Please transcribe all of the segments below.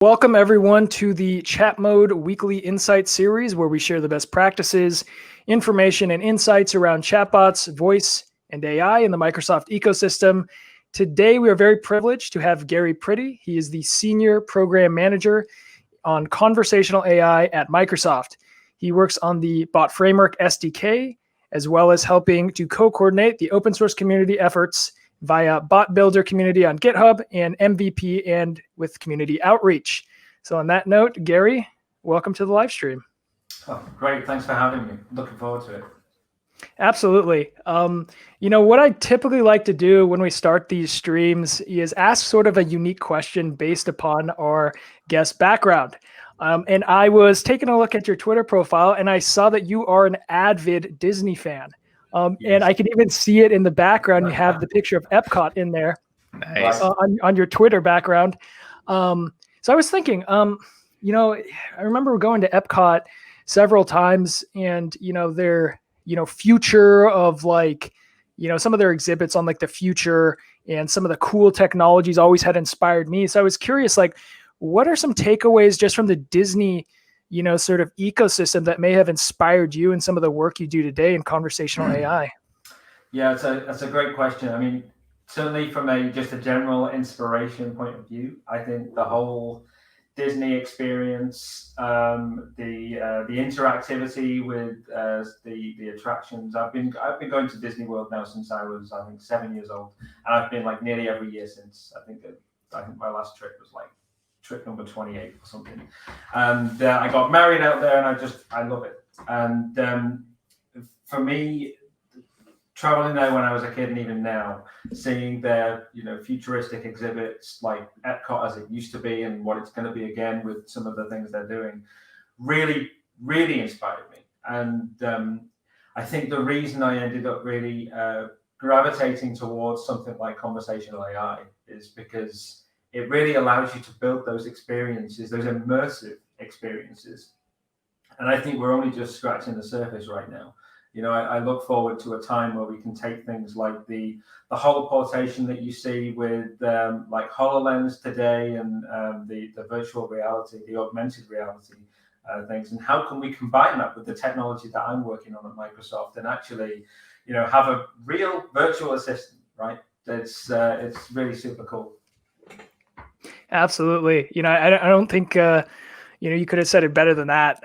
Welcome everyone to the Chat Mode Weekly Insight Series, where we share the best practices, information, and insights around chatbots, voice, and AI in the Microsoft ecosystem. Today, we are very privileged to have Gary Pretty. He is the Senior Program Manager on Conversational AI at Microsoft. He works on the Bot Framework SDK, as well as helping to co-coordinate the open source community efforts via Bot Builder community on GitHub and MVP and with community outreach. So on that note, Gary, welcome to the live stream. Oh, great. Thanks for having me. Looking forward to it. Absolutely. What I typically like to do when we start these streams is ask sort of a unique question based upon our guest background. And I was taking a look at your Twitter profile and I saw that you are an avid Disney fan. Yes. And I can even see it in the background. You have the picture of Epcot in there. Nice. On your Twitter background. So I was thinking, I remember going to Epcot several times and, their, future of some of their exhibits on the future and some of the cool technologies always had inspired me. So I was curious, what are some takeaways just from the Disney sort of ecosystem that may have inspired you in some of the work you do today in conversational AI? Yeah, that's a great question. I mean, certainly from just a general inspiration point of view, I think the whole Disney experience, the interactivity with the attractions. I've been going to Disney World now since I was 7 years old, and I've been nearly every year since. I think my last trip was trip number 28 or something. And I got married out there, and I love it. And for me, traveling there when I was a kid, and even now, seeing their futuristic exhibits like Epcot as it used to be, and what it's going to be again with some of the things they're doing, really, really inspired me. And I think the reason I ended up really gravitating towards something like conversational AI is because it really allows you to build those experiences, those immersive experiences. And I think we're only just scratching the surface right now. I look forward to a time where we can take things like the holoportation that you see with HoloLens today, and the virtual reality, the augmented reality things, and how can we combine that with the technology that I'm working on at Microsoft and actually, have a real virtual assistant, right? It's really super cool. Absolutely. I don't think, you could have said it better than that,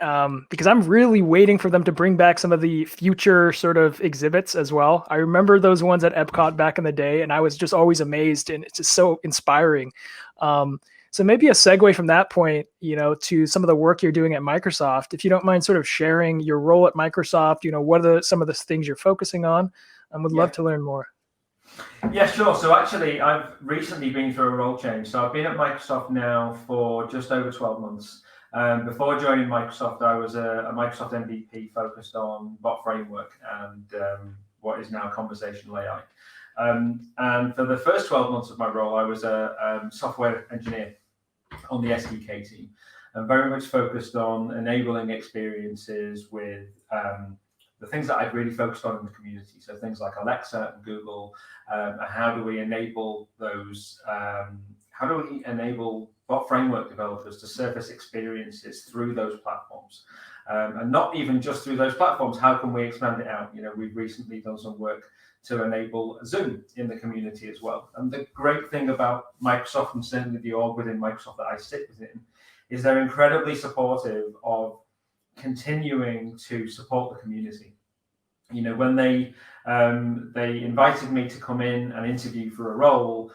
because I'm really waiting for them to bring back some of the future sort of exhibits as well. I remember those ones at Epcot back in the day, and I was just always amazed, and it's just so inspiring. So maybe a segue from that point, to some of the work you're doing at Microsoft, if you don't mind sort of sharing your role at Microsoft, what are some of the things you're focusing on? I would love to learn more. Yeah, sure. So actually, I've recently been through a role change. So I've been at Microsoft now for just over 12 months. Before joining Microsoft, I was a Microsoft MVP focused on Bot Framework and what is now conversational AI. And for the first 12 months of my role, I was a software engineer on the SDK team, and very much focused on enabling experiences with the things that I've really focused on in the community. So things like Alexa and Google, and how do we enable those? How do we enable Bot Framework developers to surface experiences through those platforms? And not even just through those platforms, how can we expand it out? We've recently done some work to enable Zoom in the community as well. And the great thing about Microsoft, and certainly the org within Microsoft that I sit within, is they're incredibly supportive of continuing to support the community. When they invited me to come in and interview for a role,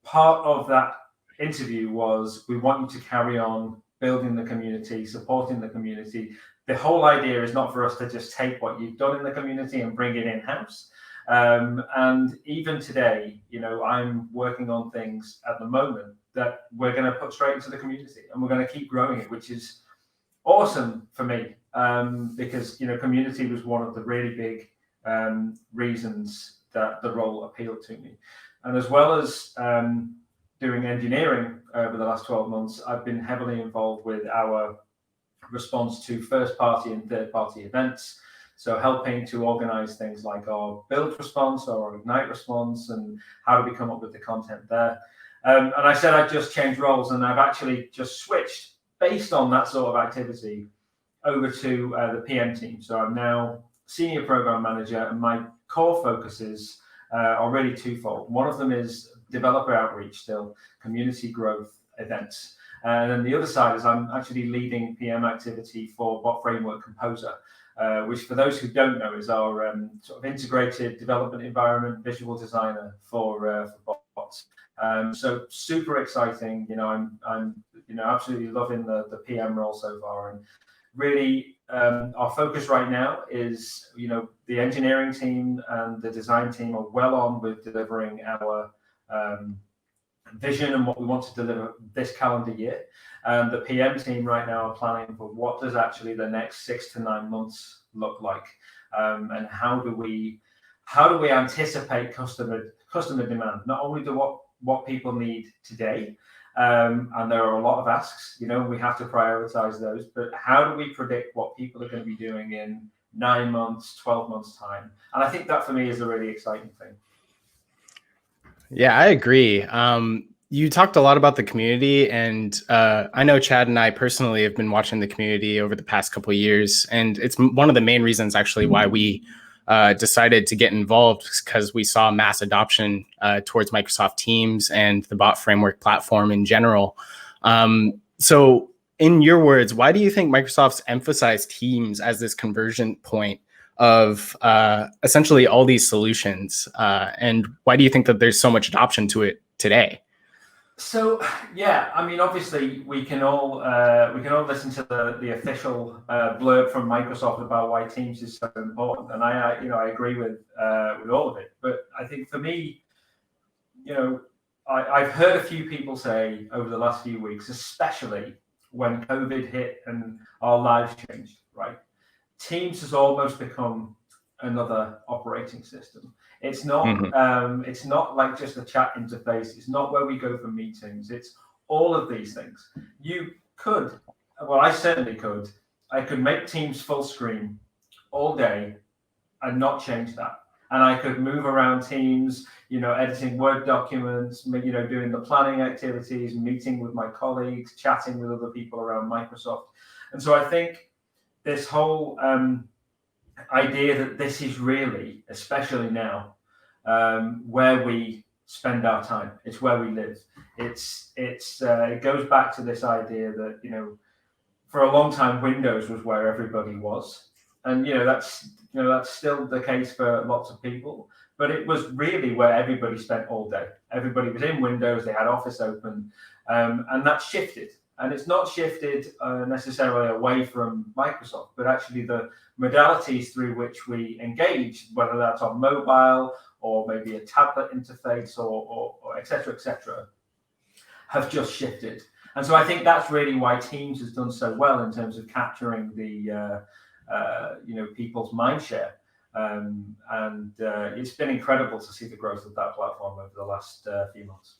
part of that interview was, we want you to carry on building the community, supporting the community. The whole idea is not for us to just take what you've done in the community and bring it in-house. And even today, I'm working on things at the moment that we're going to put straight into the community, and we're going to keep growing it, which is awesome for me, because community was one of the really big reasons that the role appealed to me. And as well as doing engineering over the last 12 months, I've been heavily involved with our response to first-party and third-party events. So helping to organize things like our build response or our ignite response, and how do we come up with the content there. And I said I'd just changed roles, and I've actually just switched based on that sort of activity over to the PM team. So I'm now senior program manager, and my core focuses are really twofold. One of them is developer outreach, still community growth events. And then the other side is I'm actually leading PM activity for Bot Framework Composer, which for those who don't know is our sort of integrated development environment visual designer for bots. So super exciting. I'm absolutely loving the PM role so far, and really our focus right now is the engineering team and the design team are well on with delivering our vision and what we want to deliver this calendar year. The PM team right now are planning for what does actually the next 6 to 9 months look like, and how do we anticipate customer demand, not only what people need today, and there are a lot of asks, we have to prioritize those, but how do we predict what people are going to be doing in 9 months, 12 months time? And I think that for me is a really exciting thing. Yeah, I agree. You talked a lot about the community, and I know Chad and I personally have been watching the community over the past couple of years, and it's one of the main reasons actually why we decided to get involved, because we saw mass adoption towards Microsoft Teams and the Bot Framework platform in general. So in your words, why do you think Microsoft's emphasized Teams as this conversion point of essentially all these solutions? And why do you think that there's so much adoption to it today? So yeah, I mean, obviously we can all listen to the official blurb from Microsoft about why Teams is so important, and I agree with all of it. But I think for me, I've heard a few people say over the last few weeks, especially when COVID hit and our lives changed, right? Teams has almost become another operating system. It's not it's not like just a chat interface. It's not where we go for meetings. It's all of these things. I certainly could. I could make Teams full screen all day and not change that. And I could move around Teams, editing Word documents, doing the planning activities, meeting with my colleagues, chatting with other people around Microsoft. And so I think this whole idea that this is really, especially now, where we spend our time. It's where we live. It goes back to this idea that for a long time Windows was where everybody was, and that's still the case for lots of people. But it was really where everybody spent all day. Everybody was in Windows. They had Office open, and that shifted. And it's not shifted necessarily away from Microsoft, but actually the modalities through which we engage, whether that's on mobile or maybe a tablet interface or et cetera, have just shifted. And so I think that's really why Teams has done so well in terms of capturing the people's mind share. And it's been incredible to see the growth of that platform over the last few months.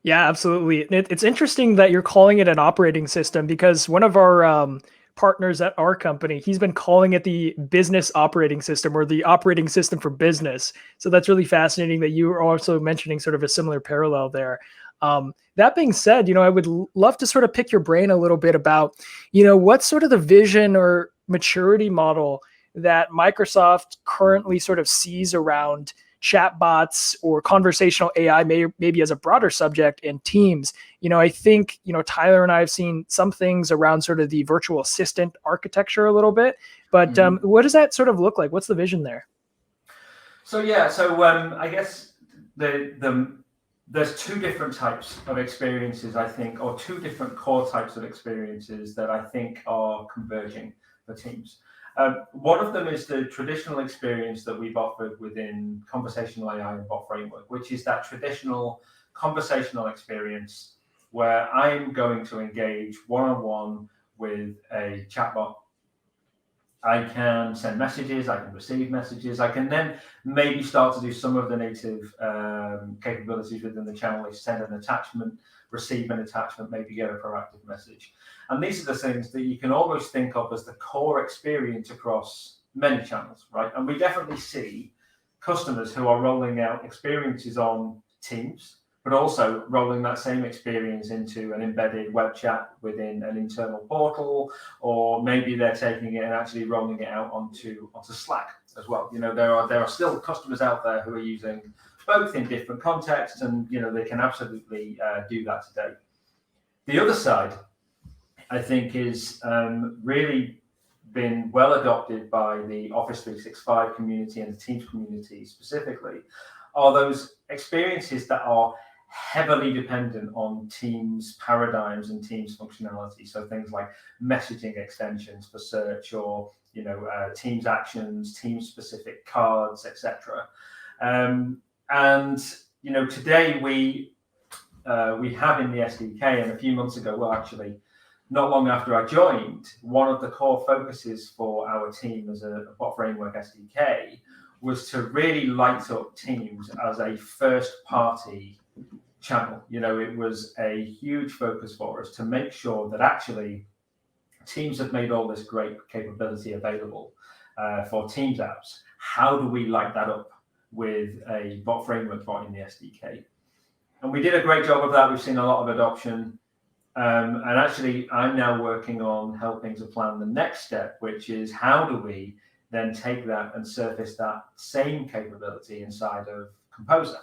Yeah, absolutely. It's interesting that you're calling it an operating system, because one of our partners at our company, he's been calling it the business operating system, or the operating system for business. So that's really fascinating that you are also mentioning sort of a similar parallel there. That being said, I would love to sort of pick your brain a little bit about, what's sort of the vision or maturity model that Microsoft currently sort of sees around chatbots or conversational AI, maybe as a broader subject, and Teams. I think, Tyler and I have seen some things around sort of the virtual assistant architecture a little bit, but what does that sort of look like? What's the vision there? So I guess there's two different types of experiences, I think, or two different core types of experiences that I think are converging for Teams. One of them is the traditional experience that we've offered within Conversational AI and Bot Framework, which is that traditional conversational experience where I'm going to engage one-on-one with a chatbot. I can send messages, I can receive messages, I can then maybe start to do some of the native capabilities within the channel, like send an attachment, receive an attachment, maybe get a proactive message. And these are the things that you can almost think of as the core experience across many channels, right? And we definitely see customers who are rolling out experiences on Teams, but also rolling that same experience into an embedded web chat within an internal portal, or maybe they're taking it and actually rolling it out onto Slack as well. There are still customers out there who are using both in different contexts, and they can absolutely do that today. The other side, I think, is really been well adopted by the Office 365 community and the Teams community specifically, are those experiences that are heavily dependent on Teams paradigms and Teams functionality. So things like messaging extensions for search, or Teams actions, Teams specific cards, etc. And today we have in the SDK, and a few months ago, well, actually, not long after I joined, one of the core focuses for our team as a Bot Framework SDK was to really light up Teams as a first-party channel. It was a huge focus for us to make sure that actually Teams have made all this great capability available for Teams apps. How do we light that up with a Bot Framework bot in the SDK? And we did a great job of that. We've seen a lot of adoption. And actually, I'm now working on helping to plan the next step, which is how do we then take that and surface that same capability inside of Composer,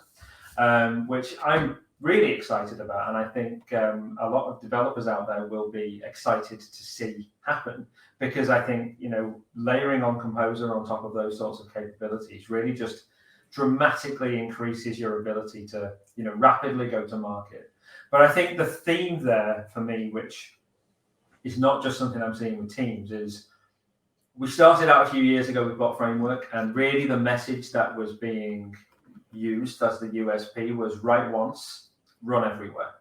which I'm really excited about. And I think a lot of developers out there will be excited to see happen, because I think, layering on Composer on top of those sorts of capabilities really just dramatically increases your ability to, rapidly go to market. But I think the theme there for me, which is not just something I'm seeing with Teams, is we started out a few years ago with Bot Framework, and really the message that was being used as the USP was write once, run everywhere.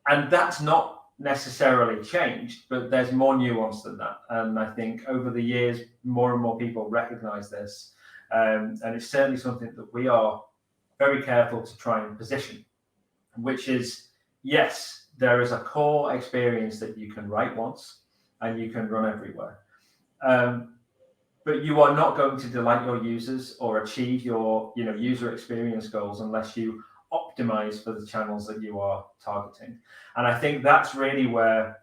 And that's not necessarily changed, but there's more nuance than that. And I think over the years, more and more people recognize this. And it's certainly something that we are very careful to try and position, which is, yes, there is a core experience that you can write once and you can run everywhere. But you are not going to delight your users or achieve your user experience goals unless you optimize for the channels that you are targeting. And I think that's really where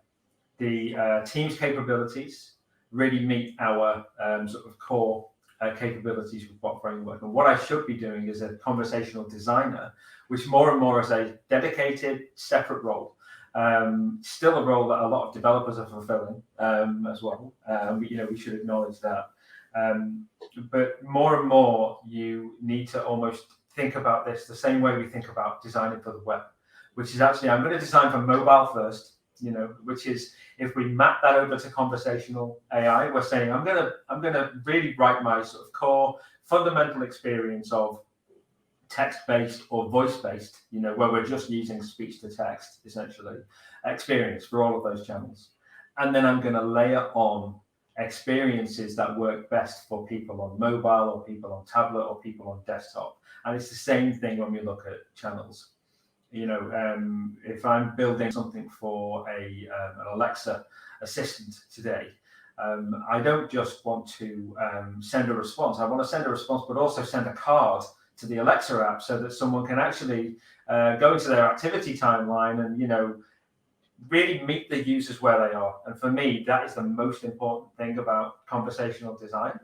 the Teams capabilities really meet our sort of core capabilities with Bot Framework. And what I should be doing as a conversational designer, which more and more is a dedicated, separate role. Still a role that a lot of developers are fulfilling as well. We should acknowledge that. But more and more, you need to almost think about this the same way we think about designing for the web, which is actually, I'm going to design for mobile first, which is, if we map that over to conversational AI, we're saying, I'm going to really write my sort of core fundamental experience of text-based or voice-based, where we're just using speech to text, essentially, experience for all of those channels. And then I'm going to layer on experiences that work best for people on mobile, or people on tablet, or people on desktop. And it's the same thing when we look at channels. If I'm building something for an Alexa assistant today, I don't just want to send a response. I want to send a response, but also send a card to the Alexa app so that someone can actually go into their activity timeline and, really meet the users where they are. And for me, that is the most important thing about conversational design.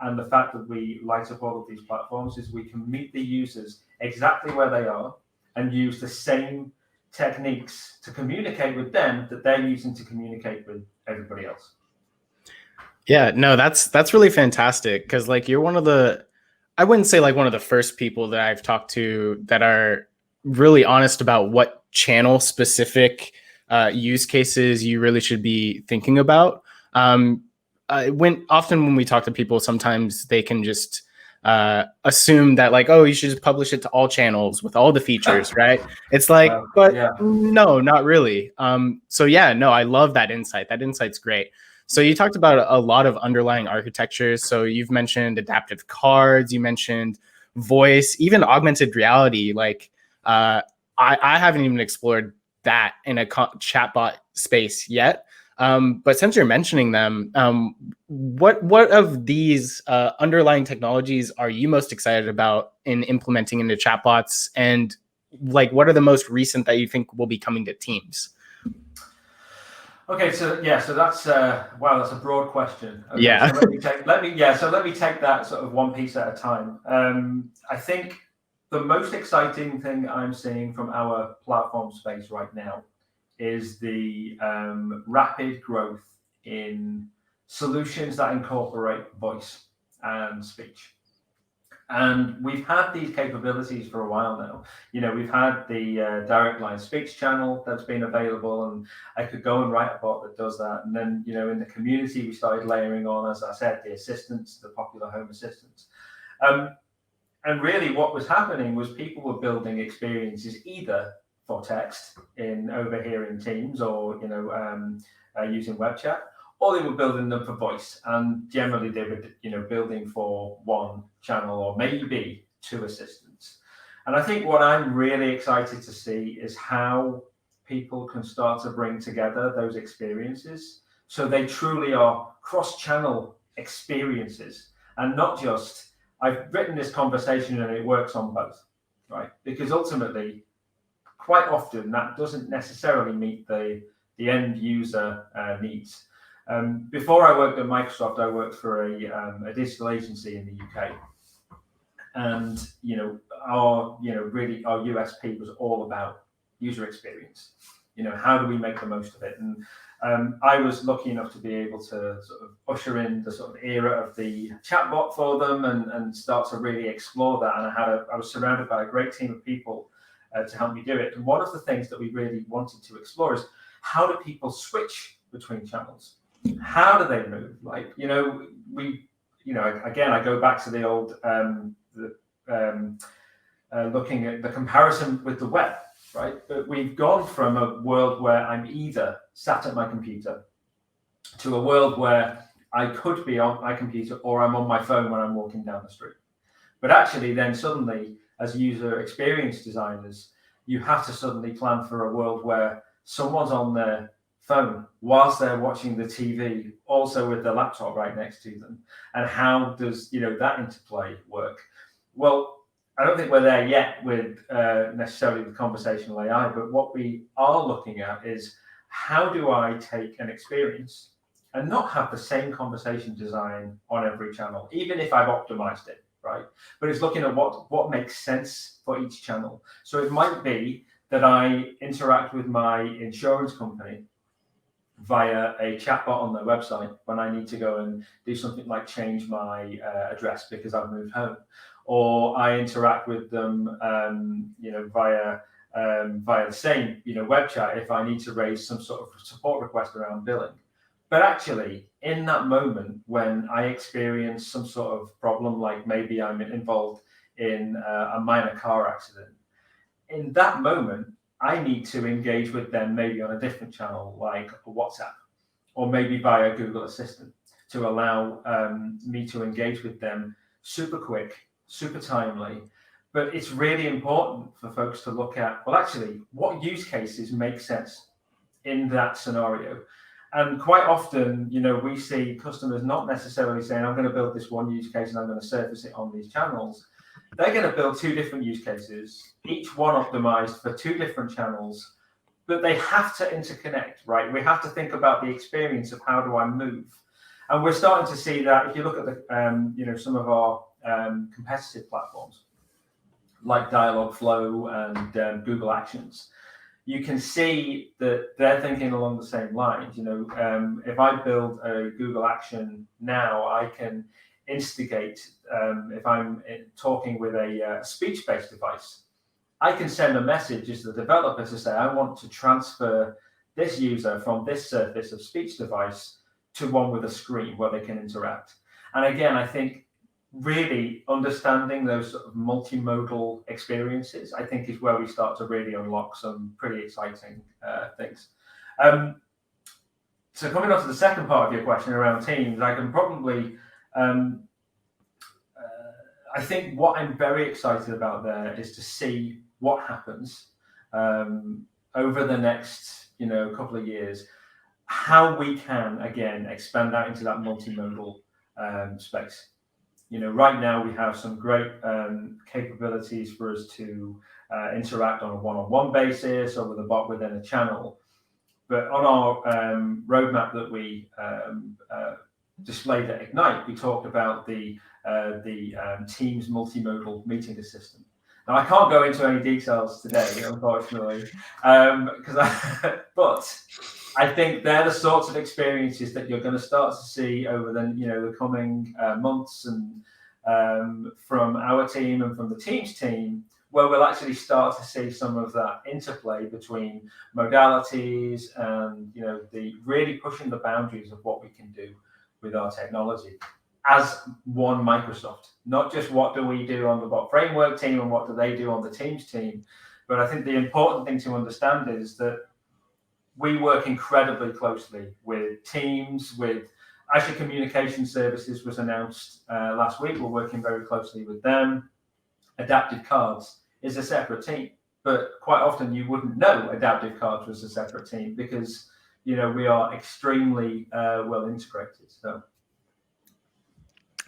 And the fact that we light up all of these platforms is we can meet the users exactly where they are and use the same techniques to communicate with them that they're using to communicate with everybody else. Yeah, no, that's really fantastic, because you're one of the, I wouldn't say one of the first people that I've talked to that are really honest about what channel specific use cases you really should be thinking about. Often when we talk to people, sometimes they can just assume that you should just publish it to all channels with all the features, right? It's no, not really. So yeah, no, I love that insight. That insight's great. So you talked about a lot of underlying architectures. So you've mentioned adaptive cards, you mentioned voice, even augmented reality. I haven't even explored that in a chatbot space yet. But since you're mentioning them, what of these underlying technologies are you most excited about in implementing into chatbots? And like what are the most recent that you think will be coming to Teams? Okay, so that's wow, that's a broad question. Okay, Yeah. so let me take that sort of one piece at a time. I think the most exciting thing I'm seeing from our platform space right now is the rapid growth in solutions that incorporate voice and speech. And we've had these capabilities for a while now. We've had the direct line speech channel that's been available, and I could go and write a bot that does that. And then, in the community, we started layering on, as I said, the assistants, the popular home assistants. And really what was happening was people were building experiences either for text over here in Teams or, using web chat, or they were building them for voice. And generally they were, building for one channel or maybe two assistants. And I think what I'm really excited to see is how people can start to bring together those experiences so they truly are cross-channel experiences and not just, I've written this conversation and it works on both, right? Because ultimately, quite often that doesn't necessarily meet the end user needs. Before I worked at Microsoft, I worked for a digital agency in the UK, and our USP was all about user experience. How do we make the most of it? And I was lucky enough to be able to sort of usher in the sort of era of the chatbot for them and start to really explore that. And I was surrounded by a great team of people to help me do it. And one of the things that we really wanted to explore is how do people switch between channels? How do they move? Like, again, I go back to the old, looking at the comparison with the web, right? But we've gone from a world where I'm either sat at my computer to a world where I could be on my computer or I'm on my phone when I'm walking down the street. But actually then suddenly, as user experience designers, you have to suddenly plan for a world where someone's on their phone whilst they're watching the TV, also with the laptop right next to them. And how does that interplay work? Well, I don't think we're there yet with necessarily the conversational AI, but what we are looking at is how do I take an experience and not have the same conversation design on every channel, even if I've optimized it, right? But it's looking at what makes sense for each channel. So it might be that I interact with my insurance company via a chatbot on their website when I need to go and do something like change my address because I've moved home, or I interact with them, via the same, web chat if I need to raise some sort of support request around billing. But actually, in that moment when I experience some sort of problem, like maybe I'm involved in a minor car accident, in that moment, I need to engage with them maybe on a different channel like WhatsApp or maybe via Google Assistant to allow me to engage with them super quick, super timely. But it's really important for folks to look at, well, actually, what use cases make sense in that scenario? And quite often, we see customers not necessarily saying, I'm going to build this one use case and I'm going to surface it on these channels. They're going to build two different use cases, each one optimized for two different channels, but they have to interconnect, right? We have to think about the experience of how do I move. And we're starting to see that if you look at the, some of our competitive platforms, like Dialogflow and Google Actions, you can see that they're thinking along the same lines. If I build a Google Action now, I can instigate, if I'm talking with a speech-based device, I can send a message as the developer to say, I want to transfer this user from this surface of speech device to one with a screen where they can interact. And again, I think really understanding those sort of multimodal experiences, I think is where we start to really unlock some pretty exciting things. So coming on to the second part of your question around Teams, I can probably, I think what I'm very excited about there is to see what happens over the next, couple of years, how we can, again, expand out into that multimodal space. right now we have some great capabilities for us to interact on a one-on-one basis or with a bot within a channel. But on our roadmap that we displayed at Ignite, we talked about the Teams multimodal meeting assistant. Now, I can't go into any details today, unfortunately, but I think they're the sorts of experiences that you're going to start to see over the coming months, and from our team and from the Teams team, where we'll actually start to see some of that interplay between modalities and the really pushing the boundaries of what we can do with our technology as one Microsoft. Not just what do we do on the Bot Framework team and what do they do on the Teams team, but I think the important thing to understand is that we work incredibly closely with Teams, with Azure Communication Services was announced last week. We're working very closely with them. Adaptive Cards is a separate team, but quite often you wouldn't know Adaptive Cards was a separate team because we are extremely well integrated. So.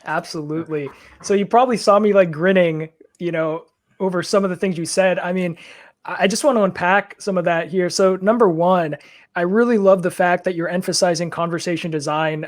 Absolutely. So you probably saw me like grinning, over some of the things you said. I mean, I just want to unpack some of that here. So number one, I really love the fact that you're emphasizing conversation design.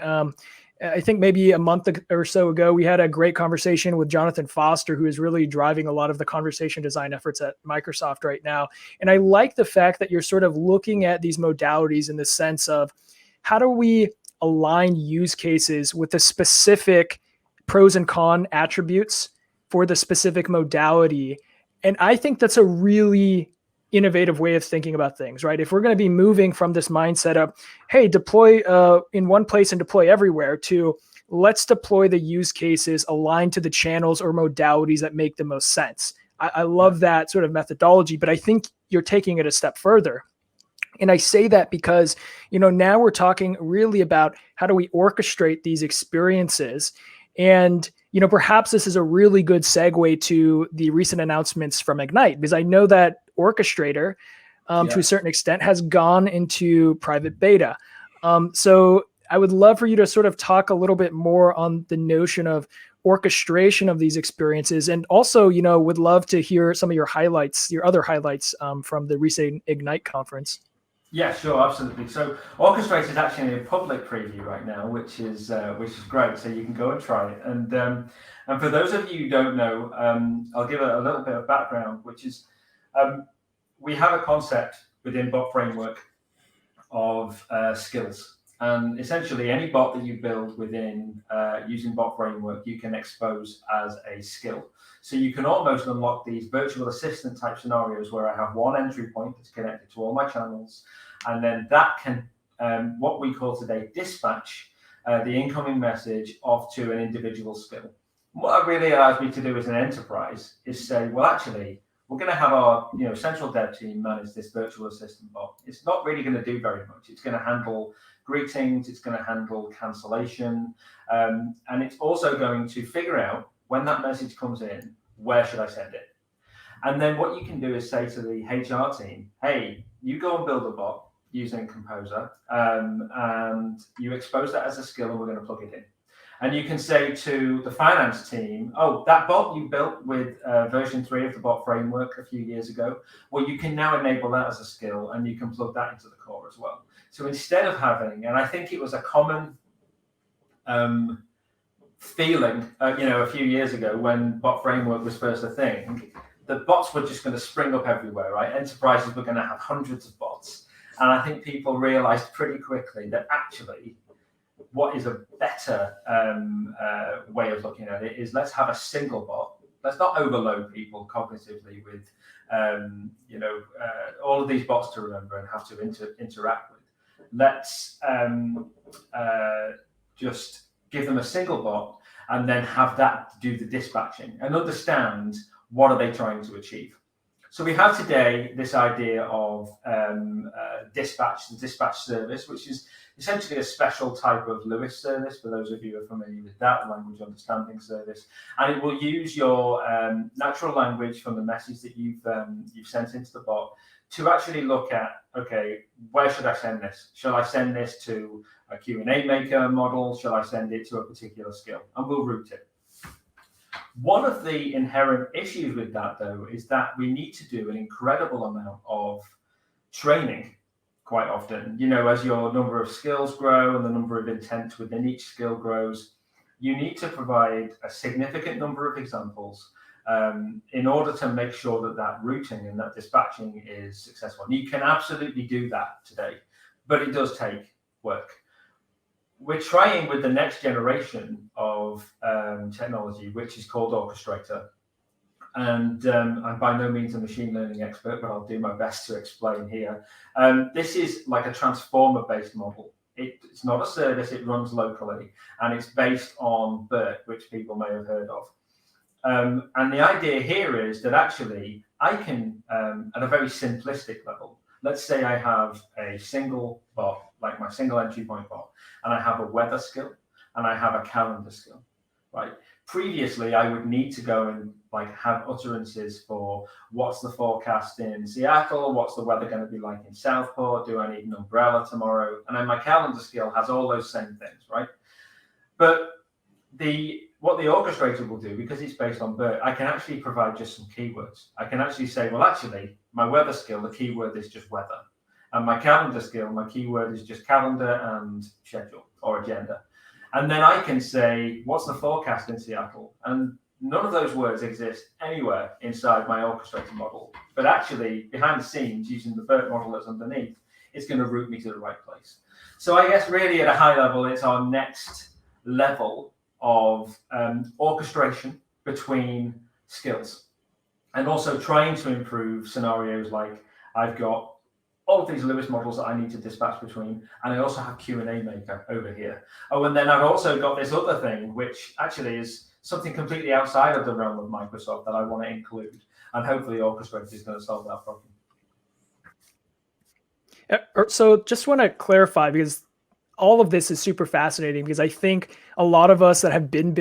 I think maybe a month or so ago, we had a great conversation with Jonathan Foster, who is really driving a lot of the conversation design efforts at Microsoft right now. And I like the fact that you're sort of looking at these modalities in the sense of how do we align use cases with the specific pros and con attributes for the specific modality. And I think that's a really innovative way of thinking about things, right? If we're going to be moving from this mindset of, hey, deploy in one place and deploy everywhere, to let's deploy the use cases aligned to the channels or modalities that make the most sense. I love that sort of methodology, but I think you're taking it a step further. And I say that because, now we're talking really about how do we orchestrate these experiences. And, perhaps this is a really good segue to the recent announcements from Ignite, because I know that Orchestrator, to a certain extent, has gone into private beta. So I would love for you to sort of talk a little bit more on the notion of orchestration of these experiences. And also, would love to hear some of your highlights, your other highlights from the recent Ignite conference. Yeah, sure, absolutely. So Orchestrator is actually in a public preview right now, which is great. So you can go and try it. And for those of you who don't know, I'll give a little bit of background, which is we have a concept within Bot Framework of skills. And essentially, any bot that you build within using Bot Framework, you can expose as a skill. So you can almost unlock these virtual assistant type scenarios where I have one entry point that's connected to all my channels, and then that can, what we call today, dispatch the incoming message off to an individual skill. What it really allows me to do as an enterprise is say, well, actually, we're going to have our central dev team manage this virtual assistant bot. It's not really going to do very much. It's going to handle greetings, it's going to handle cancellation, and it's also going to figure out when that message comes in, where should I send it? And then what you can do is say to the HR team, hey, you go and build a bot using Composer, and you expose that as a skill, and we're going to plug it in. And you can say to the finance team, oh, that bot you built with version 3 of the Bot Framework a few years ago, well, you can now enable that as a skill, and you can plug that into the core as well. So instead of having, and I think it was a common feeling, a few years ago when Bot Framework was first a thing, the bots were just going to spring up everywhere, right? Enterprises were going to have hundreds of bots. And I think people realized pretty quickly that actually what is a better way of looking at it is let's have a single bot. Let's not overload people cognitively with, all of these bots to remember and have to interact with. Let's just give them a single bot and then have that do the dispatching and understand what are they trying to achieve. So we have today this idea of dispatch, the dispatch service, which is essentially a special type of Lewis service, for those of you who are familiar with that, language understanding service. And it will use your natural language from the message that you've sent into the bot to actually look at, okay, where should I send this? Shall I send this to a Q&A maker model? Shall I send it to a particular skill? And we'll route it. One of the inherent issues with that, though, is that we need to do an incredible amount of training quite often. As your number of skills grow and the number of intents within each skill grows, you need to provide a significant number of examples in order to make sure that routing and that dispatching is successful. And you can absolutely do that today, but it does take work. We're trying with the next generation of technology, which is called Orchestrator. And I'm by no means a machine learning expert, but I'll do my best to explain here. This is like a transformer-based model. It's not a service, it runs locally, and it's based on BERT, which people may have heard of. And the idea here is that actually I can, at a very simplistic level, let's say I have a single bot, like my single entry point bot, and I have a weather skill and I have a calendar skill, right? Previously, I would need to go and have utterances for what's the forecast in Seattle, what's the weather going to be like in Southport, do I need an umbrella tomorrow? And then my calendar skill has all those same things, right? But what the orchestrator will do, because it's based on BERT, I can actually provide just some keywords. I can actually say, well, actually, my weather skill, the keyword is just weather. And my calendar skill, my keyword is just calendar and schedule or agenda. And then I can say, what's the forecast in Seattle? And none of those words exist anywhere inside my orchestrator model. But actually, behind the scenes, using the BERT model that's underneath, it's going to route me to the right place. So I guess really at a high level, it's our next level of orchestration between skills, and also trying to improve scenarios like I've got all of these Lewis models that I need to dispatch between, and I also have Q&A maker over here. Oh, and then I've also got this other thing, which actually is something completely outside of the realm of Microsoft that I want to include, and hopefully Orchestrator is going to solve that problem. So just want to clarify, because all of this is super fascinating, because I think a lot of us that have been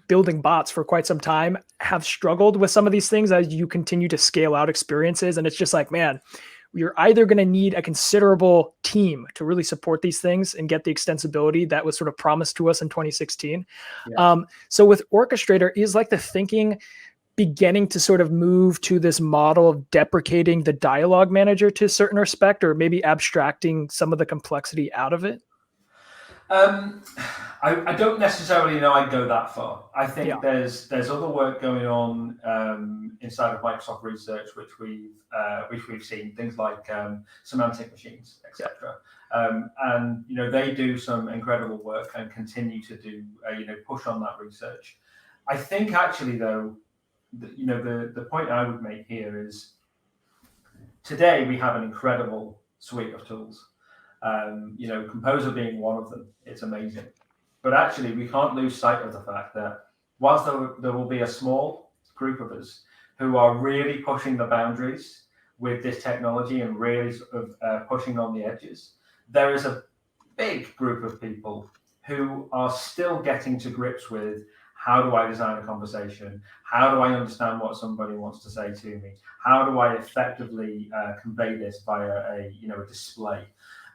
building bots for quite some time have struggled with some of these things as you continue to scale out experiences. And it's just like, man, you're either going to need a considerable team to really support these things and get the extensibility that was sort of promised to us in 2016. Yeah. So with Orchestrator, is like the thinking beginning to sort of move to this model of deprecating the dialogue manager to a certain respect, or maybe abstracting some of the complexity out of it? I don't necessarily know I'd go that far. I think there's other work going on inside of Microsoft Research, which we've seen, things like semantic machines, etc. And they do some incredible work and continue to do push on that research. I think actually though, the point I would make here is today we have an incredible suite of tools. Composer being one of them, it's amazing. But actually, we can't lose sight of the fact that whilst there will be a small group of us who are really pushing the boundaries with this technology and really sort of pushing on the edges, there is a big group of people who are still getting to grips with, how do I design a conversation? How do I understand what somebody wants to say to me? How do I effectively convey this via a display?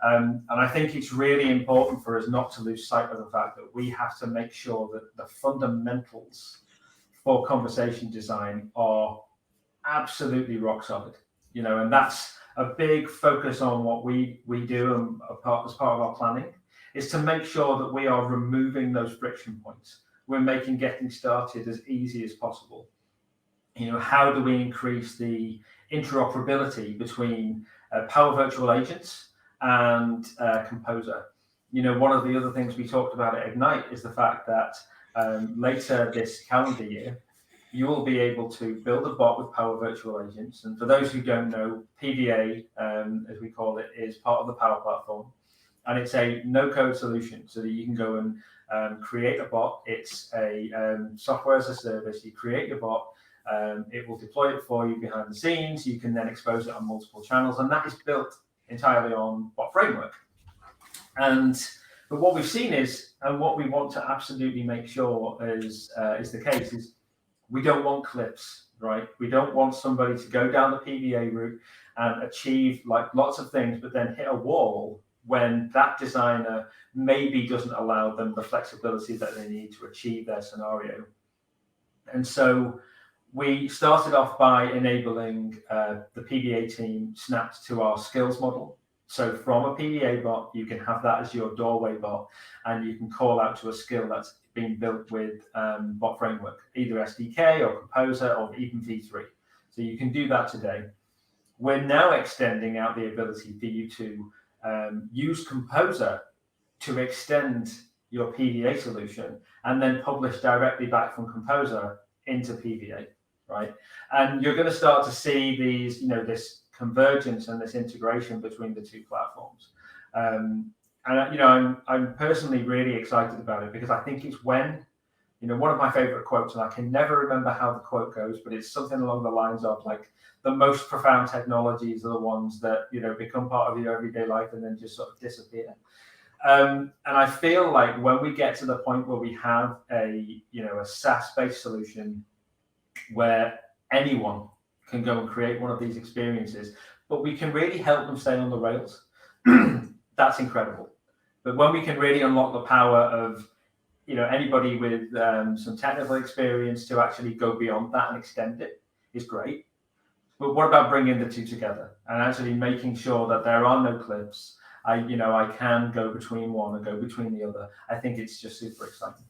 And I think it's really important for us not to lose sight of the fact that we have to make sure that the fundamentals for conversation design are absolutely rock solid. And that's a big focus on what we do and as part of our planning, is to make sure that we are removing those friction points. We're making getting started as easy as possible. How do we increase the interoperability between Power Virtual Agents and Composer? One of the other things we talked about at Ignite is the fact that later this calendar year, you will be able to build a bot with Power Virtual Agents. And for those who don't know, PVA, as we call it, is part of the Power Platform. And it's a no-code solution so that you can go and create a bot. It's a software as a service. You create your bot. It will deploy it for you behind the scenes. You can then expose it on multiple channels. And that is built entirely on Bot Framework. But what we've seen is, and what we want to absolutely make sure is the case, is we don't want cliffs, right? We don't want somebody to go down the PVA route and achieve lots of things, but then hit a wall when that designer maybe doesn't allow them the flexibility that they need to achieve their scenario. And so we started off by enabling the PDA team snapped to our skills model. So from a PDA bot, you can have that as your doorway bot, and you can call out to a skill that's been built with Bot Framework, either SDK or Composer or even V3. So you can do that today. We're now extending out the ability for you to use Composer to extend your PDA solution and then publish directly back from Composer into PDA, right? And you're going to start to see these, this convergence and this integration between the two platforms. And I'm personally really excited about it, because I think it's when, one of my favorite quotes, and I can never remember how the quote goes, but it's something along the lines of like, the most profound technologies are the ones that, become part of your everyday life and then just sort of disappear. And I feel like when we get to the point where we have a SaaS-based solution where anyone can go and create one of these experiences, but we can really help them stay on the rails, that's incredible. But when we can really unlock the power of anybody with some technical experience to actually go beyond that and extend it is great. But what about bringing the two together and actually making sure that there are no cliffs? I can go between one and go between the other. I think it's just super exciting.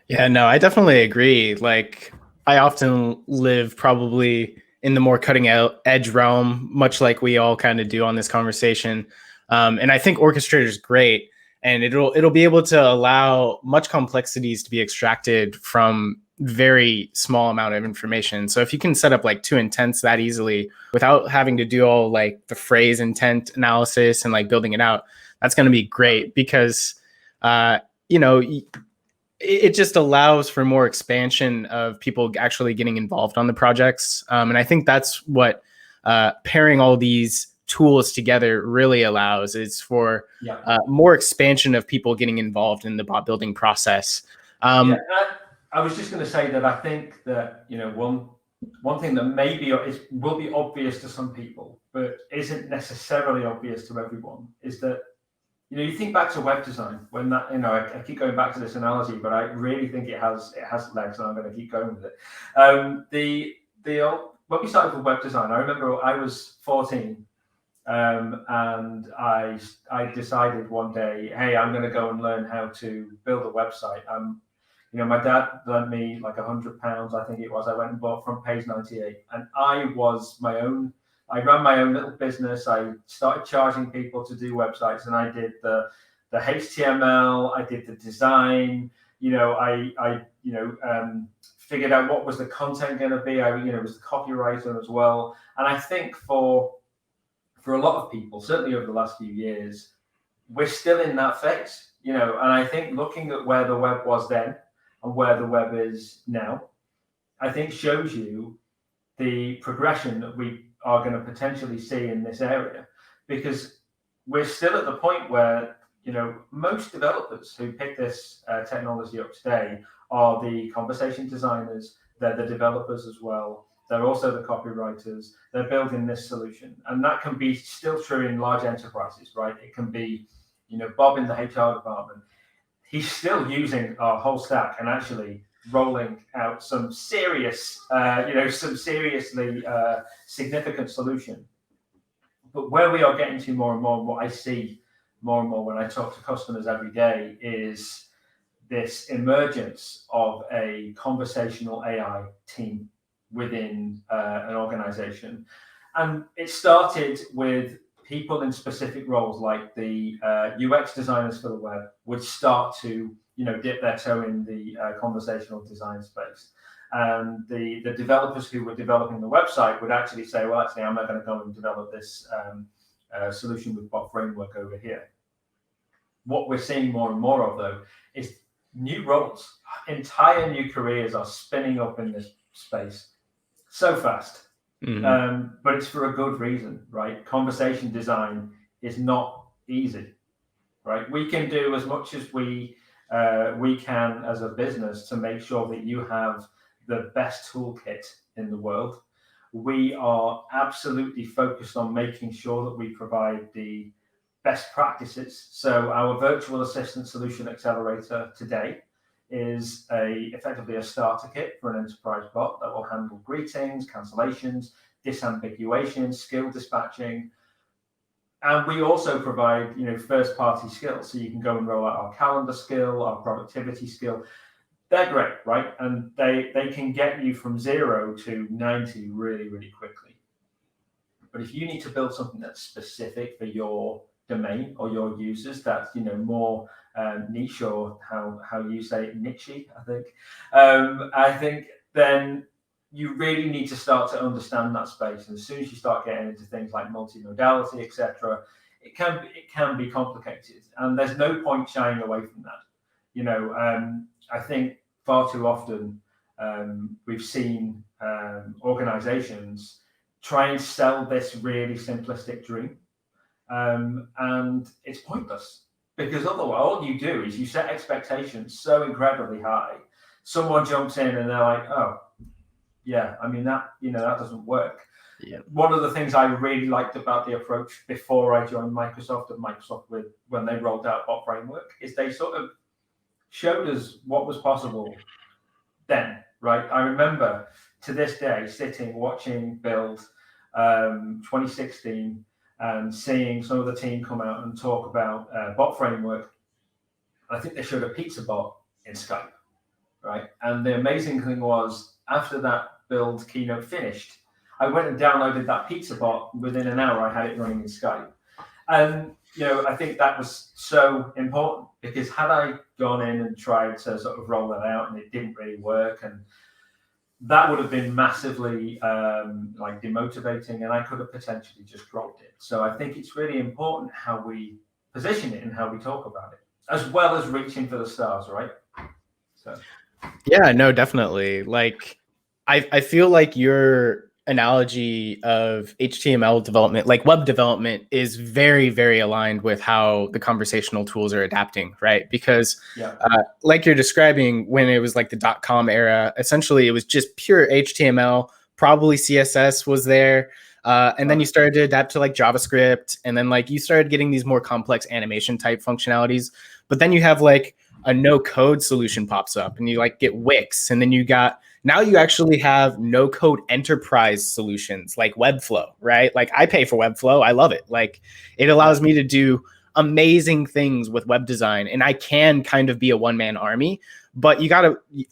Yeah, no, I definitely agree. Like, I often live probably in the more cutting edge realm, much like we all kind of do on this conversation. And I think Orchestrator is great, and it'll be able to allow much complexities to be extracted from very small amount of information. So if you can set up like two intents that easily without having to do all like the phrase intent analysis and like building it out, that's going to be great, because it just allows for more expansion of people actually getting involved on the projects. And I think that's what pairing all these tools together really allows, is for more expansion of people getting involved in the bot building process. I was just going to say that I think that one thing that maybe will be obvious to some people, but isn't necessarily obvious to everyone, is that you think back to web design, when that I keep going back to this analogy, but I really think it has legs, and I'm going to keep going with it. When we started with web design, I remember I was 14, and I decided one day, hey, I'm going to go and learn how to build a website. My dad lent me like £100, I think it was. I went and bought Front Page 98, and I ran my own little business. I started charging people to do websites, and I did the HTML, I did the design. I figured out what was the content going to be. I was the copywriter as well. And I think for a lot of people, certainly over the last few years, we're still in that phase. And I think looking at where the web was then and where the web is now, I think shows you the progression that we are going to potentially see in this area, because we're still at the point where most developers who pick this technology up today are the conversation designers. They're the developers as well. They're also the copywriters. They're building this solution, and that can be still true in large enterprises, right? It can be Bob in the HR department. He's still using our whole stack and actually rolling out some serious, some seriously significant solution. But where we are getting to more and more, and what I see more and more when I talk to customers every day, is this emergence of a conversational AI team within an organization. And it started with people in specific roles, like the UX designers for the web would start to dip their toe in the conversational design space. And the developers who were developing the website would actually say, well, actually, I'm not going to go and develop this solution with Bot Framework over here. What we're seeing more and more of, though, is new roles. Entire new careers are spinning up in this space so fast. Mm-hmm. But it's for a good reason, right? Conversation design is not easy, right? We can do as much as we can as a business to make sure that you have the best toolkit in the world. We are absolutely focused on making sure that we provide the best practices. So our virtual assistant solution accelerator today is effectively a starter kit for an enterprise bot that will handle greetings, cancellations, disambiguation, skill dispatching. And we also provide, first-party skills. So you can go and roll out our calendar skill, our productivity skill. They're great, right? And they can get you from 0 to 90 really, really quickly. But if you need to build something that's specific for your domain or your users, that's more niche, or how you say it, niche-y, I think then you really need to start to understand that space. And as soon as you start getting into things like multimodality, etc., it can be complicated. And there's no point shying away from that. I think far too often we've seen organizations try and sell this really simplistic dream. And it's pointless, because otherwise all you do is you set expectations so incredibly high. Someone jumps in and they're like, oh, yeah, I mean, that doesn't work. Yeah. One of the things I really liked about the approach before I joined Microsoft, and Microsoft when they rolled out Bot Framework, is they sort of showed us what was possible then, right? I remember to this day sitting, watching build 2016, and seeing some of the team come out and talk about Bot Framework. I think they showed a pizza bot in Skype, right? And the amazing thing was, after that build keynote finished, I went and downloaded that pizza bot. Within an hour, I had it running in Skype. And, I think that was so important, because had I gone in and tried to sort of roll that out and it didn't really work, and that would have been massively demotivating, and I could have potentially just dropped it. So I think it's really important how we position it and how we talk about it, as well as reaching for the stars, right? So. Yeah, no, definitely. Like, I feel like your analogy of HTML development, like web development, is very, very aligned with how the conversational tools are adapting, right? Because like you're describing, when it was like the .com era, essentially it was just pure HTML, probably CSS was there. And then you started to adapt to like JavaScript, and then like you started getting these more complex animation type functionalities. But then you have like a no code solution pops up, and you like get Wix, and then now you actually have no code enterprise solutions like Webflow, right? Like, I pay for Webflow. I love it. Like, it allows me to do amazing things with web design, and I can kind of be a one-man army. But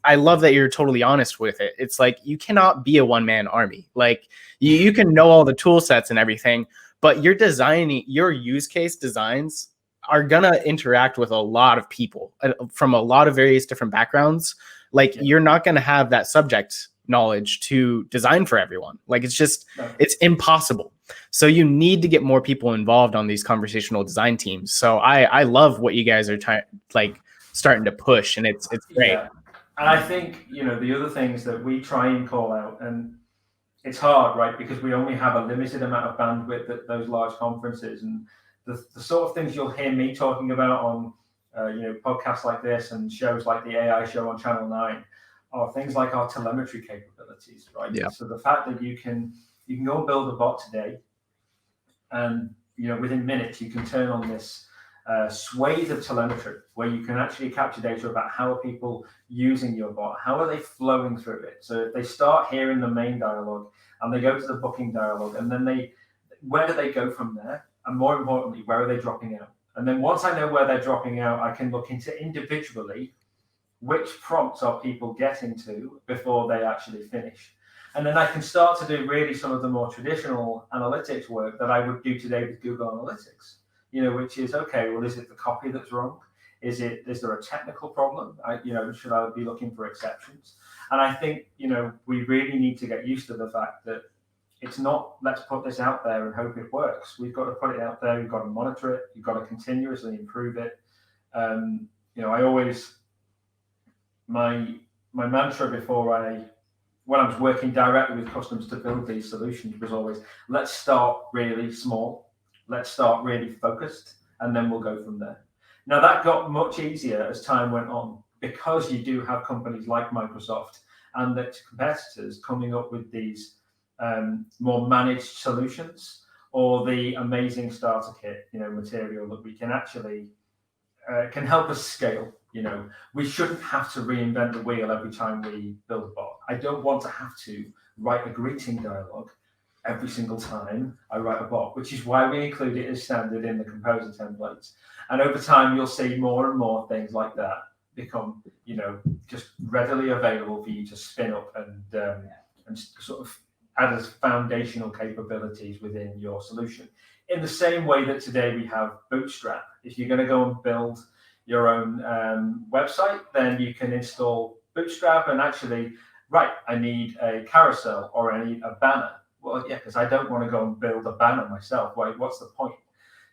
I love that you're totally honest with it. It's like, you cannot be a one-man army. Like, you can know all the tool sets and everything, but your use case designs are gonna interact with a lot of people from a lot of various different backgrounds. Like, you're not gonna have that subject knowledge to design for everyone. Like, it's impossible. So you need to get more people involved on these conversational design teams. So I love what you guys are starting to push, and it's great. Yeah. And I think, the other things that we try and call out, and it's hard, right? Because we only have a limited amount of bandwidth at those large conferences, and the sort of things you'll hear me talking about on podcasts like this and shows like the AI show on Channel 9 are things like our telemetry capabilities, right? Yeah. So the fact that you can go and build a bot today, and within minutes you can turn on this swathe of telemetry where you can actually capture data about how are people using your bot, how are they flowing through it. So if they start hearing the main dialogue and they go to the booking dialogue, and then where do they go from there? And more importantly, where are they dropping out? And then once I know where they're dropping out, I can look into individually which prompts are people getting to before they actually finish. And then I can start to do really some of the more traditional analytics work that I would do today with Google Analytics, which is, okay, well, is it the copy that's wrong? Is there a technical problem? Should I be looking for exceptions? And I think, we really need to get used to the fact that it's not, let's put this out there and hope it works. We've got to put it out there. We've got to monitor it. You've got to continuously improve it. I always, my mantra when I was working directly with customers to build these solutions was always, let's start really small. Let's start really focused, and then we'll go from there. Now, that got much easier as time went on, because you do have companies like Microsoft and its competitors coming up with these more managed solutions, or the amazing starter kit material that we can actually can help us scale. We shouldn't have to reinvent the wheel every time we build a bot. I don't want to have to write a greeting dialogue every single time I write a bot, which is why we include it as standard in the composer templates. And over time, you'll see more and more things like that become, just readily available for you to spin up and sort of add as foundational capabilities within your solution. In the same way that today we have Bootstrap. If you're going to go and build your own website, then you can install Bootstrap and actually, right, I need a carousel or I need a banner. Well, yeah, because I don't want to go and build a banner myself. Right? What's the point?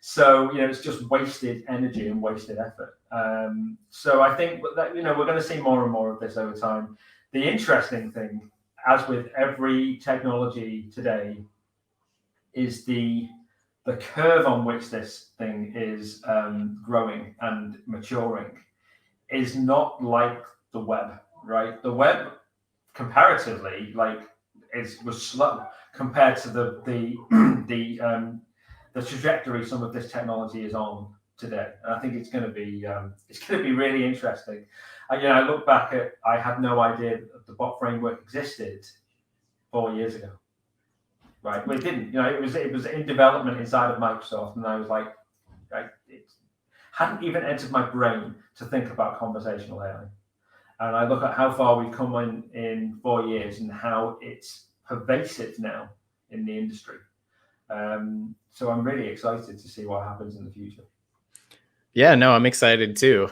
So, it's just wasted energy and wasted effort. So I think that, we're going to see more and more of this over time. The interesting thing, as with every technology today, is the curve on which this thing is growing and maturing is not like the web, right? The web, comparatively, was slow compared to the trajectory some of this technology is on today. And I think it's going to be really interesting. I look back at, I had no idea that the Bot Framework existed 4 years ago. Right, well, it didn't. It was in development inside of Microsoft, and I was like, it hadn't even entered my brain to think about conversational AI. And I look at how far we've come in 4 years and how it's pervasive now in the industry. So I'm really excited to see what happens in the future. Yeah, no, I'm excited too.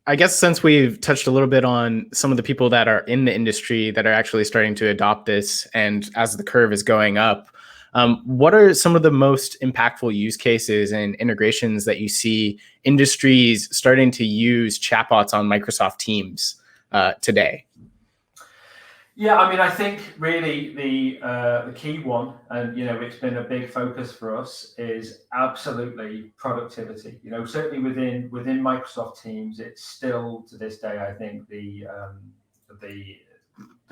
I guess since we've touched a little bit on some of the people that are in the industry that are actually starting to adopt this, and as the curve is going up, what are some of the most impactful use cases and integrations that you see industries starting to use chatbots on Microsoft Teams today? Yeah, I think really the key one, and it's been a big focus for us, is absolutely productivity. Certainly within Microsoft Teams, it's still to this day, I think the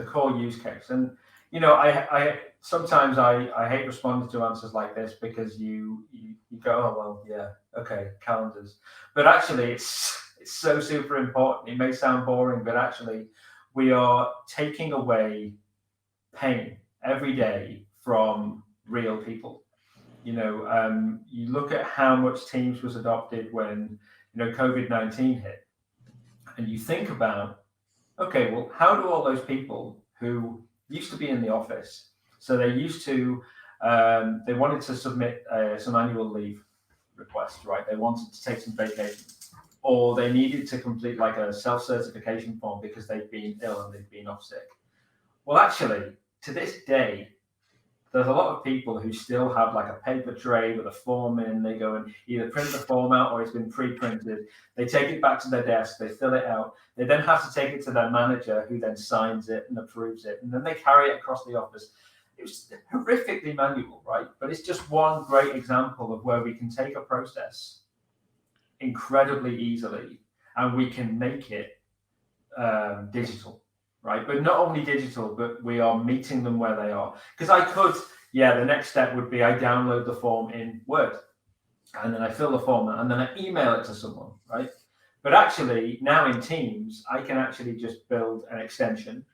core use case. And I sometimes I hate responding to answers like this because you go, oh well, yeah, okay, calendars, but actually it's so super important. It may sound boring, but actually, we are taking away pain every day from real people. You look at how much Teams was adopted when COVID-19 hit, and you think about, okay, well, how do all those people who used to be in the office, so they used to, they wanted to submit some annual leave requests, right? They wanted to take some vacation, or they needed to complete like a self-certification form because they've been ill and they've been off sick. Well, actually, to this day, there's a lot of people who still have like a paper tray with a form in. They go and either print the form out or it's been pre-printed. They take it back to their desk, they fill it out. They then have to take it to their manager, who then signs it and approves it. And then they carry it across the office. It was horrifically manual, right? But it's just one great example of where we can take a process incredibly easily and we can make it digital, right? But not only digital, but we are meeting them where they are. Because I could, the next step would be I download the form in Word and then I fill the form out and then I email it to someone, right? But actually now in Teams, I can actually just build an extension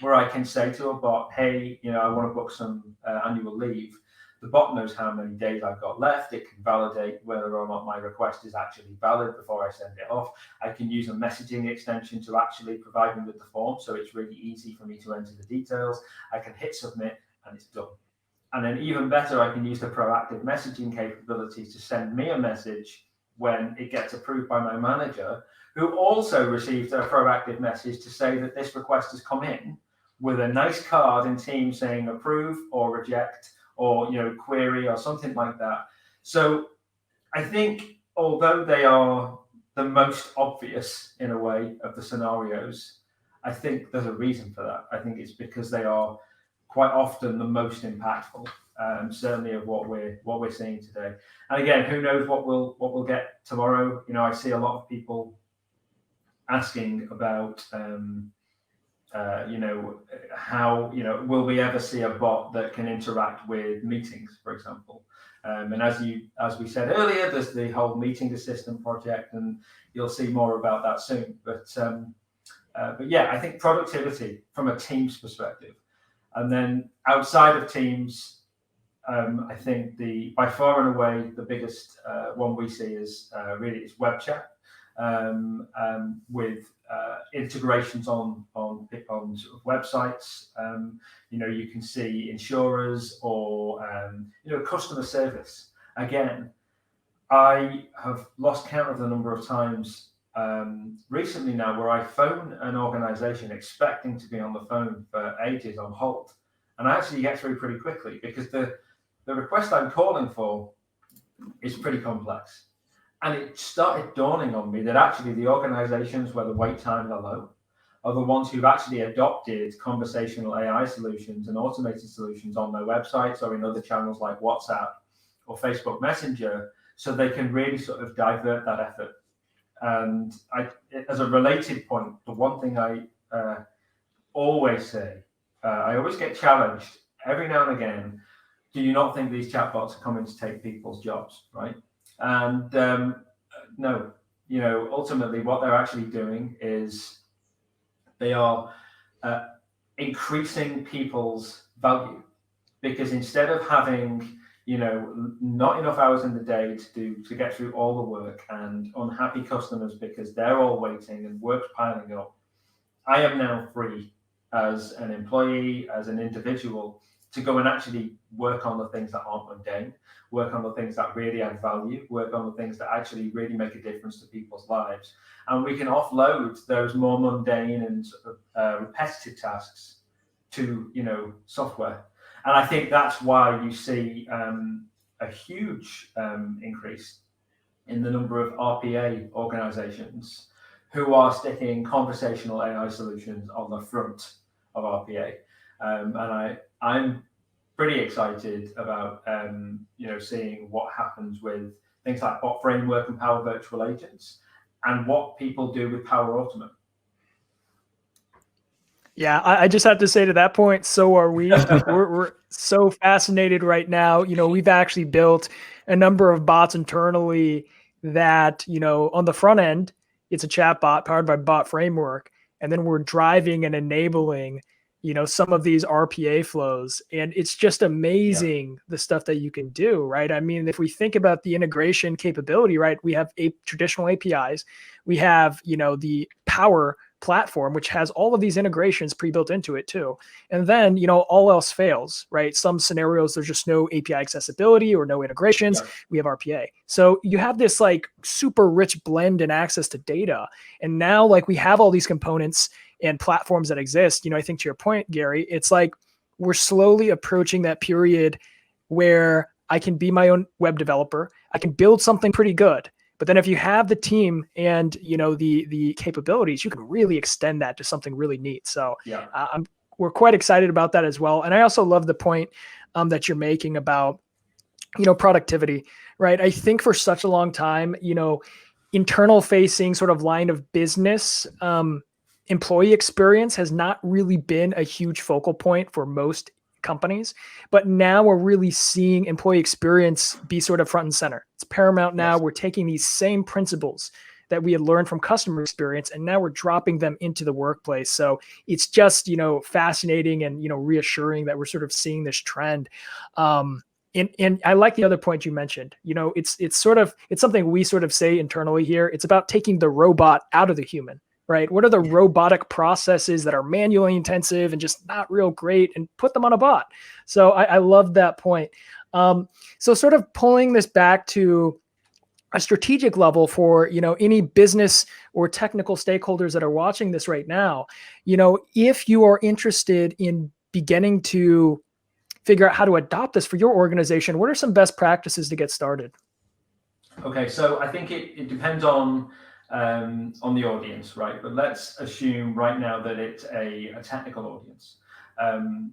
where I can say to a bot, hey, I want to book some annual leave. The bot knows how many days I've got left. It can validate whether or not my request is actually valid before I send it off. I can use a messaging extension to actually provide me with the form, so it's really easy for me to enter the details. I can hit submit and it's done. And then even better, I can use the proactive messaging capabilities to send me a message when it gets approved by my manager, who also received a proactive message to say that this request has come in with a nice card in Teams saying approve or reject, or query or something like that. So I think although they are the most obvious in a way of the scenarios, I think there's a reason for that. I think it's because they are quite often the most impactful, certainly of what we're seeing today. And again, who knows what we'll get tomorrow? I see a lot of people asking about how will we ever see a bot that can interact with meetings, for example? And as we said earlier, there's the whole meeting assistant project, and you'll see more about that soon. But yeah, I think productivity from a team's perspective, and then outside of teams, I think by far and away the biggest one we see is web chat, with integrations on sort of websites. You can see insurers or customer service. Again, I have lost count of the number of times recently now where I phone an organization expecting to be on the phone for ages on hold, and I actually get through pretty quickly because the request I'm calling for is pretty complex. And it started dawning on me that actually the organizations where the wait times are low are the ones who've actually adopted conversational AI solutions and automated solutions on their websites or in other channels like WhatsApp or Facebook Messenger, so they can really sort of divert that effort. And as a related point, the one thing I always say, I always get challenged every now and again, do you not think these chatbots are coming to take people's jobs, right? And no, ultimately what they're actually doing is they are increasing people's value, because instead of having, not enough hours in the day to get through all the work and unhappy customers because they're all waiting and work's piling up, I am now free as an employee, as an individual, to go and actually work on the things that aren't mundane, work on the things that really add value, work on the things that actually really make a difference to people's lives. And we can offload those more mundane and repetitive tasks to, software. And I think that's why you see a huge increase in the number of RPA organizations who are sticking conversational AI solutions on the front of RPA. And I'm pretty excited about seeing what happens with things like Bot Framework and Power Virtual Agents, and what people do with Power Automate. Yeah, I just have to say to that point, so are we. We're so fascinated right now. We've actually built a number of bots internally that, on the front end, it's a chat bot powered by Bot Framework. And then we're driving and enabling, some of these RPA flows. And it's just amazing the stuff that you can do, right? I mean, if we think about the integration capability, right, we have traditional APIs. We have, the Power platform, which has all of these integrations pre-built into it too. And then, all else fails, right? Some scenarios, there's just no API accessibility or no integrations. Yeah. We have RPA. So you have this like super rich blend and access to data. And now we have all these components and platforms that exist. I think to your point, Gary, it's like we're slowly approaching that period where I can be my own web developer. I can build something pretty good. But then if you have the team and, the capabilities, you can really extend that to something really neat. So we're quite excited about that as well. And I also love the point that you're making about, productivity, right? I think for such a long time, internal facing sort of line of business, employee experience has not really been a huge focal point for most companies, but now we're really seeing employee experience be sort of front and center. It's paramount now. Yes. We're taking these same principles that we had learned from customer experience, and now we're dropping them into the workplace. So it's just, fascinating and, reassuring that we're sort of seeing this trend. And I like the other point you mentioned. It's something we sort of say internally here. It's about taking the robot out of the human. Right? What are the robotic processes that are manually intensive and just not real great, and put them on a bot? So I love that point. So sort of pulling this back to a strategic level for, any business or technical stakeholders that are watching this right now, if you are interested in beginning to figure out how to adopt this for your organization, what are some best practices to get started? Okay, so I think it depends on the audience, right? But let's assume right now that it's a technical audience, and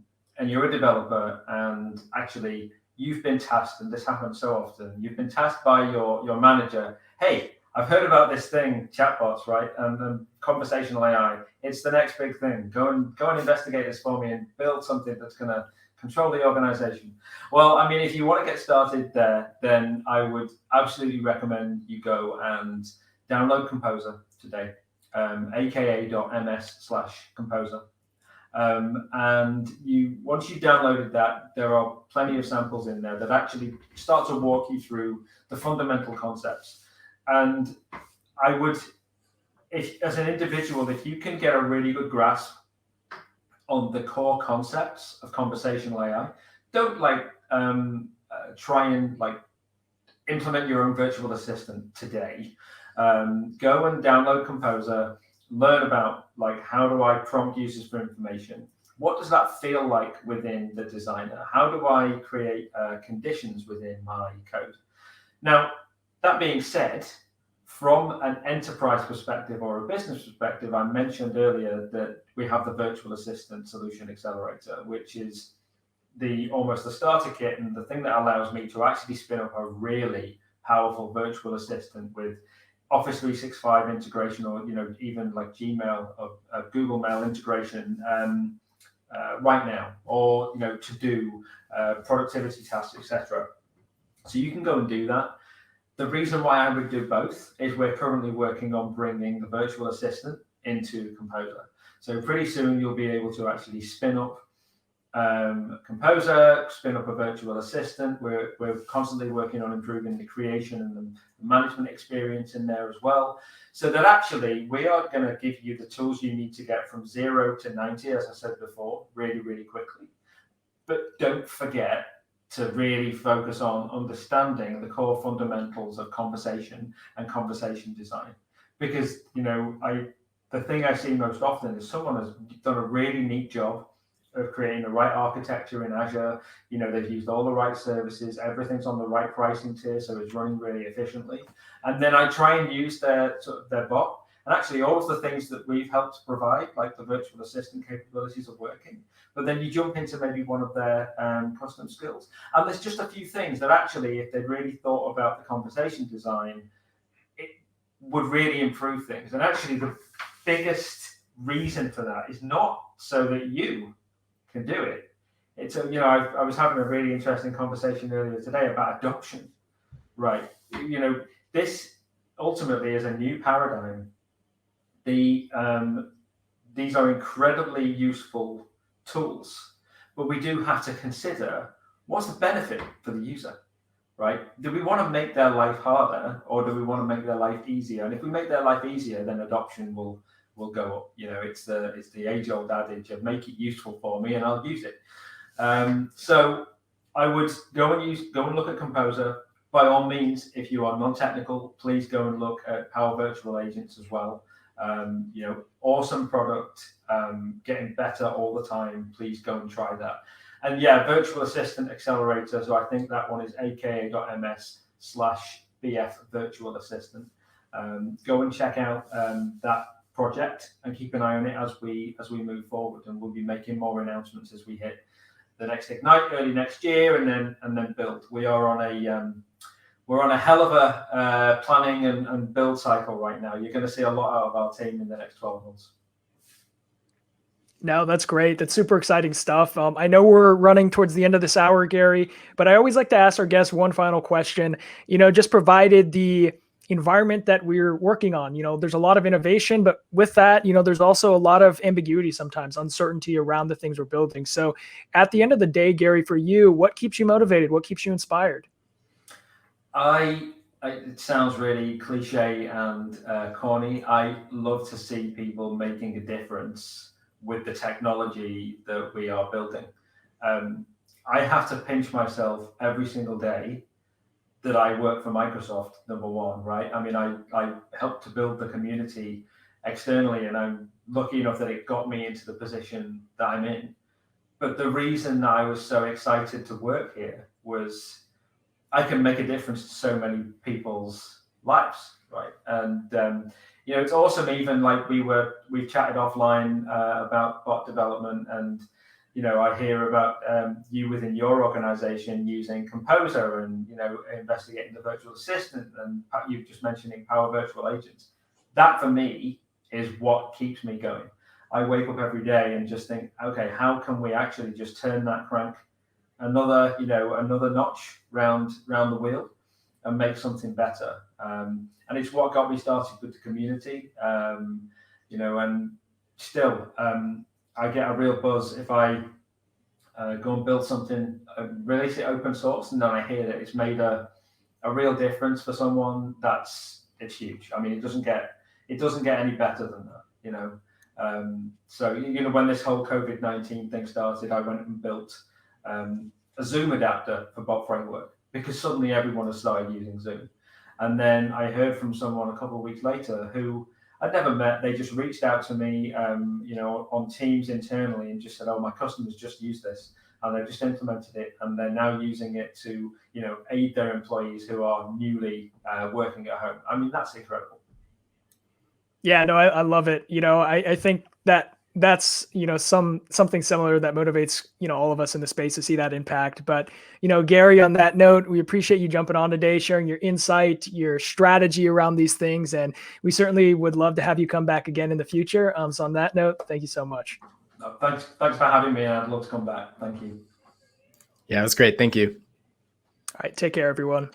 you're a developer, and actually you've been tasked, and this happens so often, you've been tasked by your manager, hey, I've heard about this thing, chatbots, right? And conversational AI, it's the next big thing. Go and investigate this for me and build something that's going to control the organization. Well, I mean, if you want to get started there, then I would absolutely recommend you go and download Composer today, aka.ms/composer. And once you've downloaded that, there are plenty of samples in there that actually start to walk you through the fundamental concepts. And I would, as an individual, if you can get a really good grasp on the core concepts of conversational AI, don't try and implement your own virtual assistant today. Go and download Composer, learn about how do I prompt users for information? What does that feel like within the designer? How do I create conditions within my code? Now, that being said, from an enterprise perspective or a business perspective, I mentioned earlier that we have the Virtual Assistant Solution Accelerator, which is almost the starter kit and the thing that allows me to actually spin up a really powerful virtual assistant with Office 365 integration, or even Gmail or Google Mail integration right now, or to do productivity tasks, etc. So you can go and do that. The reason why I would do both is we're currently working on bringing the virtual assistant into Composer. So pretty soon you'll be able to actually spin up Composer, spin up a virtual assistant. We're constantly working on improving the creation and the management experience in there as well, so that actually we are going to give you the tools you need to get from 0 to 90, as I said before, really, really quickly. But don't forget to really focus on understanding the core fundamentals of conversation and conversation design. Because, the thing I see most often is someone has done a really neat job of creating the right architecture in Azure. They've used all the right services, everything's on the right pricing tier, so it's running really efficiently. And then I try and use their bot, and actually all of the things that we've helped provide, like the virtual assistant capabilities, are working. But then you jump into maybe one of their custom skills, and there's just a few things that actually, if they'd really thought about the conversation design, it would really improve things. And actually the biggest reason for that is not so that you can do it. It's I was having a really interesting conversation earlier today about adoption, right? This ultimately is a new paradigm. These are incredibly useful tools, but we do have to consider what's the benefit for the user, right? Do we want to make their life harder, or do we want to make their life easier? And if we make their life easier, then adoption will go up. It's the age-old adage of make it useful for me and I'll use it. So I would go and look at Composer. By all means, if you are non-technical, please go and look at Power Virtual Agents as well. Awesome product, getting better all the time. Please go and try that. And yeah, Virtual Assistant Accelerator. So I think that one is aka.ms/BF Virtual Assistant. Go and check out that project and keep an eye on it as we move forward, and we'll be making more announcements as we hit the next Ignite early next year, and then build. We're on a hell of a planning and build cycle right now. You're going to see a lot out of our team in the next 12 months. No, that's great. That's super exciting stuff. I know we're running towards the end of this hour, Gary, but I always like to ask our guests one final question. Just provided the environment that we're working on, there's a lot of innovation, but with that, there's also a lot of ambiguity sometimes, uncertainty around the things we're building. So at the end of the day, Gary, for you, what keeps you motivated? What keeps you inspired? It sounds really cliche and corny. I love to see people making a difference with the technology that we are building. I have to pinch myself every single day that I work for Microsoft, number one, right? I mean, I helped to build the community externally, and I'm lucky enough that it got me into the position that I'm in. But the reason that I was so excited to work here was I can make a difference to so many people's lives, right? And it's awesome. Even we've chatted offline about bot development, and I hear about you within your organization using Composer and investigating the virtual assistant, and you just mentioning Power Virtual Agents. That for me is what keeps me going. I wake up every day and just think, okay, how can we actually just turn that crank another notch round the wheel and make something better. And it's what got me started with the community. And still, I get a real buzz if I go and build something, release it open source, and then I hear that it's made a real difference for someone. It's huge. I mean, it doesn't get any better than that, So when this whole COVID-19 thing started, I went and built a Zoom adapter for Bot Framework because suddenly everyone has started using Zoom. And then I heard from someone a couple of weeks later who I'd never met. They just reached out to me, on Teams internally and just said, "Oh, my customers just use this, and they've just implemented it, and they're now using it to, aid their employees who are newly working at home." I mean, that's incredible. Yeah, no, I love it. I think that's something similar that motivates all of us in the space to see that impact. But Gary, on that note, we appreciate you jumping on today, sharing your insight, your strategy around these things, and we certainly would love to have you come back again in the future. So on that note, thank you so much. Thanks for having me. I'd love to come back. Thank you. Yeah, it was great. Thank you. All right, take care, everyone.